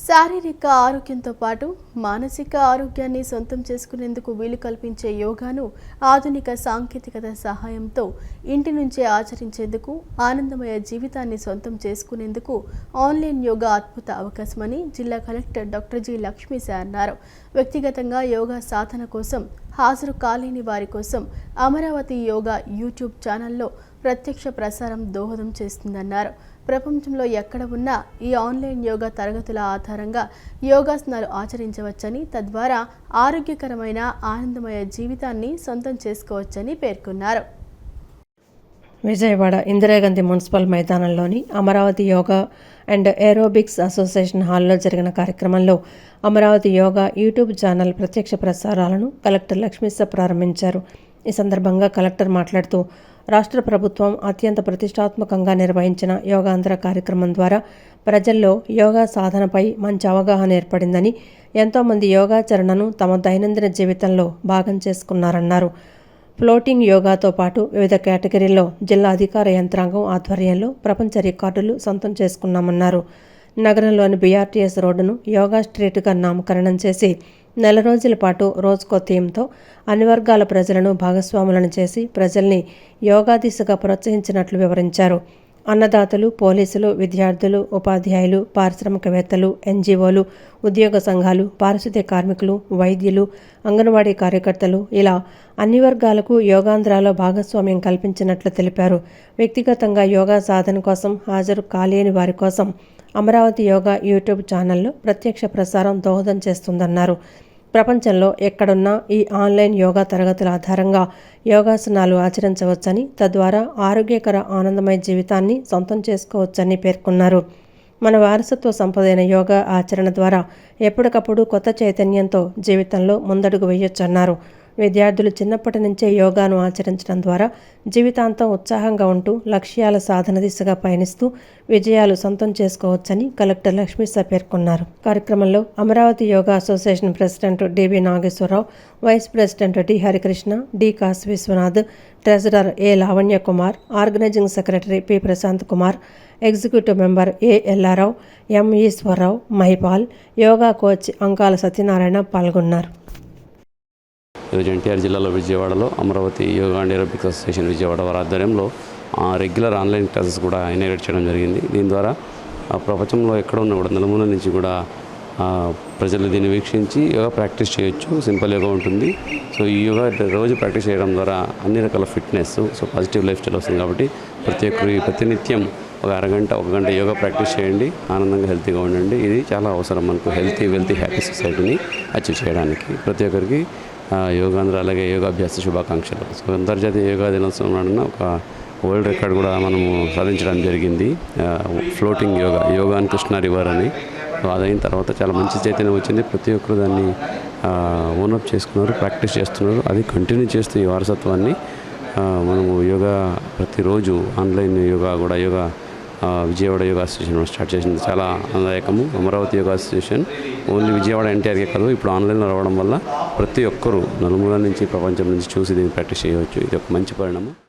శారీరక ఆరోగ్యంతో పాటు మానసిక ఆరోగ్యాన్ని సొంతం చేసుకునేందుకు వీలు కల్పించే యోగాను ఆధునిక సాంకేతికత సహాయంతో ఇంటి నుంచే ఆచరించేందుకు ఆనందమయ జీవితాన్ని సొంతం చేసుకునేందుకు ఆన్లైన్ యోగా అద్భుత అవకాశమని జిల్లా కలెక్టర్ డాక్టర్ జి లక్ష్మీశ అన్నారు. వ్యక్తిగతంగా యోగా సాధన కోసం హాజరు కాలేని వారి కోసం అమరావతి యోగా యూట్యూబ్ ఛానల్లో ప్రత్యక్ష ప్రసారం దోహదం చేస్తుందన్నారు. ప్రపంచంలో ఎక్కడ ఉన్నా ఈ ఆన్లైన్ యోగా తరగతుల ఆధారంగా యోగాసనాలు ఆచరించవచ్చని, తద్వారా ఆరోగ్యకరమైన ఆనందమయ జీవితాన్ని సొంతం చేసుకోవచ్చని పేర్కొన్నారు. విజయవాడ ఇందిరాగాంధీ మున్సిపల్ మైదానంలోని Amaravati yoga and aerobics association హాల్లో జరిగిన కార్యక్రమంలో అమరావతి యోగా యూట్యూబ్ ఛానల్ ప్రత్యక్ష ప్రసారాలను కలెక్టర్ లక్ష్మీశ ప్రారంభించారు. ఈ సందర్భంగా కలెక్టర్ మాట్లాడుతూ, రాష్ట్ర ప్రభుత్వం అత్యంత ప్రతిష్టాత్మకంగా నిర్వహించిన యోగాంధ్ర కార్యక్రమం ద్వారా ప్రజల్లో యోగా సాధనపై మంచి అవగాహన ఏర్పడిందని, ఎంతోమంది యోగాచరణను తమ దైనందిన జీవితంలో భాగం చేసుకున్నారన్నారు. ఫ్లోటింగ్ యోగాతో పాటు వివిధ కేటగిరీల్లో జిల్లా అధికార యంత్రాంగం ఆధ్వర్యంలో ప్రపంచ రికార్డులు సొంతం చేసుకున్నామన్నారు. నగరంలోని బీఆర్టీఎస్ రోడ్డును యోగా స్ట్రీట్గా నామకరణం చేసి నెల రోజుల పాటు రోజుకో థీమ్తో అన్ని వర్గాల ప్రజలను భాగస్వాములను చేసి ప్రజల్ని యోగా దిశగా ప్రోత్సహించినట్లు వివరించారు. అన్నదాతలు, పోలీసులు, విద్యార్థులు, ఉపాధ్యాయులు, పారిశ్రామికవేత్తలు, ఎన్జీఓలు, ఉద్యోగ సంఘాలు, పారిశుద్ధ్య కార్మికులు, వైద్యులు, అంగన్వాడీ కార్యకర్తలు ఇలా అన్ని వర్గాలకు యోగాంధ్రాలో భాగస్వామ్యం కల్పించినట్లు తెలిపారు. వ్యక్తిగతంగా యోగా సాధన కోసం హాజరు కాలేని వారి కోసం అమరావతి యోగా యూట్యూబ్ ఛానల్లో ప్రత్యక్ష ప్రసారం దోహదం చేస్తుందన్నారు. ప్రపంచంలో ఎక్కడున్నా ఈ ఆన్లైన్ యోగా తరగతుల ఆధారంగా యోగాసనాలు ఆచరించవచ్చని, తద్వారా ఆరోగ్యకర ఆనందమయ జీవితాన్ని సొంతం చేసుకోవచ్చని పేర్కొన్నారు. మన వారసత్వ సంపదైన యోగా ఆచరణ ద్వారా ఎప్పటికప్పుడు కొత్త చైతన్యంతో జీవితంలో ముందడుగు వేయొచ్చన్నారు. విద్యార్థులు చిన్నప్పటి నుంచే యోగాను ఆచరించడం ద్వారా జీవితాంతం ఉత్సాహంగా ఉంటూ లక్ష్యాల సాధన దిశగా పయనిస్తూ విజయాలు సొంతం చేసుకోవచ్చని కలెక్టర్ లక్ష్మీశ పేర్కొన్నారు. కార్యక్రమంలో Amaravati yoga association president DV Nageswararao, vice president D Harikrishna, D Kashi Vishwanath, treasurer A Lavanya Kumar, organizing secretary P Prashant Kumar, executive member A Yellarao, M Eswararao, Mahipal, yoga coach Ankala Satyanarayana పాల్గొన్నారు. ఈరోజు ఎన్టీఆర్ జిల్లాలో విజయవాడలో Amaravati yoga and aerobics association Vijayawada వారి ఆధ్వర్యంలో రెగ్యులర్ ఆన్లైన్ క్లాసెస్ కూడా ఇనాగ్రేట్ చేయడం జరిగింది. దీని ద్వారా ప్రపంచంలో ఎక్కడ ఉన్నా కూడా నలుమూల నుంచి కూడా ప్రజలు దీన్ని వీక్షించి యోగా ప్రాక్టీస్ చేయొచ్చు. సింపుల్ యోగా ఉంటుంది. సో ఈ యోగా రోజు ప్రాక్టీస్ చేయడం ద్వారా అన్ని రకాల ఫిట్నెస్, పాజిటివ్ లైఫ్ స్టైల్ వస్తుంది. కాబట్టి ప్రతి ఒక్కరి ప్రతినిత్యం ఒక అరగంట, ఒక గంట యోగా ప్రాక్టీస్ చేయండి. ఆనందంగా హెల్తీగా ఉండండి. ఇది చాలా అవసరం మనకు వెల్తీ హ్యాపీ సొసైటీని అచీవ్ చేయడానికి. ప్రతి ఒక్కరికి యోగాంధ్ర అలాగే యోగాభ్యాస శుభాకాంక్షలు. సో అంతర్జాతీయ యోగా దినోత్సవం నాడున ఒక వరల్డ్ రికార్డ్ కూడా మనము సాధించడం జరిగింది. ఫ్లోటింగ్ యోగా అని కృష్ణా రివర్ అని. సో అదైన తర్వాత చాలా మంచి చైతన్యం వచ్చింది. ప్రతి ఒక్కరు దాన్ని ఓనప్ చేసుకున్నారు, ప్రాక్టీస్ చేస్తున్నారు. అది కంటిన్యూ చేస్తూ ఈ వారసత్వాన్ని మనము యోగా ప్రతిరోజు ఆన్లైన్ యోగా కూడా విజయవాడ యోగా అసోసియేషన్ స్టార్ట్ చేసింది. చాలా ఆనందదాయకము. అమరావతి యోగా అసోసియేషన్ ఓన్లీ విజయవాడ ఎన్టీఆర్కే కాదు, ఇప్పుడు ఆన్లైన్లో రావడం వల్ల ప్రతి ఒక్కరూ నలుమూల నుంచి ప్రపంచం నుంచి చూసి దీన్ని ప్రాక్టీస్ చేయవచ్చు. ఇది ఒక మంచి పరిణామం.